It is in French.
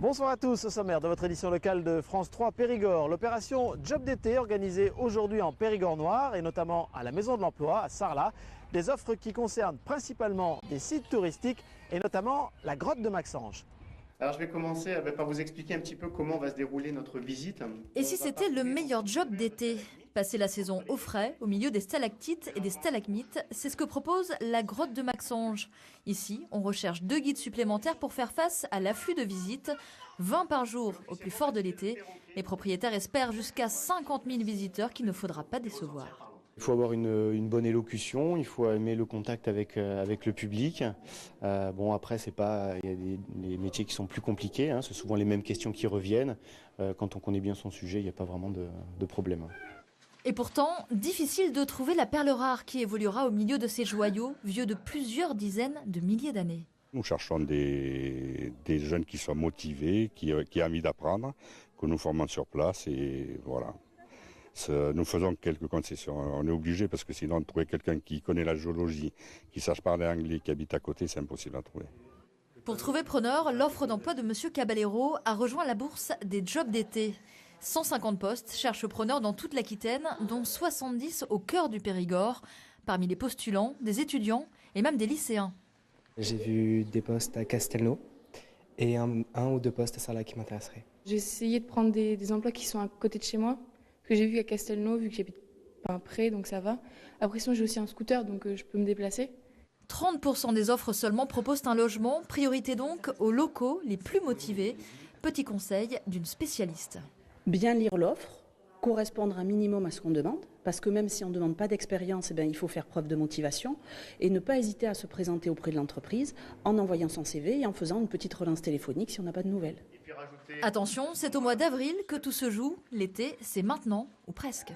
Bonsoir à tous, au sommaire de votre édition locale de France 3 Périgord. L'opération Job d'été organisée aujourd'hui en Périgord noir et notamment à la Maison de l'Emploi à Sarlat. Des offres qui concernent principalement des sites touristiques et notamment la grotte de Maxange. Alors je vais commencer par vous expliquer un petit peu comment va se dérouler notre visite. Et si c'était le meilleur job d'été? Passer la saison au frais, au milieu des stalactites et des stalagmites, c'est ce que propose la grotte de Maxange. Ici, on recherche 2 guides supplémentaires pour faire face à l'afflux de visites. 20 par jour au plus fort de l'été. Les propriétaires espèrent jusqu'à 50 000 visiteurs qu'il ne faudra pas décevoir. Il faut avoir une bonne élocution, il faut aimer le contact avec le public. Bon après c'est pas, il y a des métiers qui sont plus compliqués, hein, c'est souvent les mêmes questions qui reviennent. Quand on connaît bien son sujet, il n'y a pas vraiment de problème. Et pourtant, difficile de trouver la perle rare qui évoluera au milieu de ces joyaux vieux de plusieurs dizaines de milliers d'années. Nous cherchons des jeunes qui soient motivés, qui ont envie d'apprendre, que nous formons sur place et voilà. Nous faisons quelques concessions. On est obligé parce que sinon, trouver quelqu'un qui connaît la géologie, qui sache parler anglais, qui habite à côté, c'est impossible à trouver. Pour trouver preneur, l'offre d'emploi de M. Caballero a rejoint la bourse des jobs d'été. 150 postes cherchent preneurs dans toute l'Aquitaine, dont 70 au cœur du Périgord. Parmi les postulants, des étudiants et même des lycéens. J'ai vu des postes à Castelnau et un ou deux postes à Sarlat qui m'intéresseraient. J'ai essayé de prendre des emplois qui sont à côté de chez moi. Que j'ai vu qu'à Castelnau, vu que j'habite pas près, donc ça va. Après, sinon, j'ai aussi un scooter, donc je peux me déplacer. 30% des offres seulement proposent un logement. Priorité donc aux locaux les plus motivés. Petit conseil d'une spécialiste. Bien lire l'offre, correspondre un minimum à ce qu'on demande, parce que même si on ne demande pas d'expérience, il faut faire preuve de motivation et ne pas hésiter à se présenter auprès de l'entreprise en envoyant son CV et en faisant une petite relance téléphonique si on n'a pas de nouvelles. Attention, c'est au mois d'avril que tout se joue. L'été, c'est maintenant ou presque.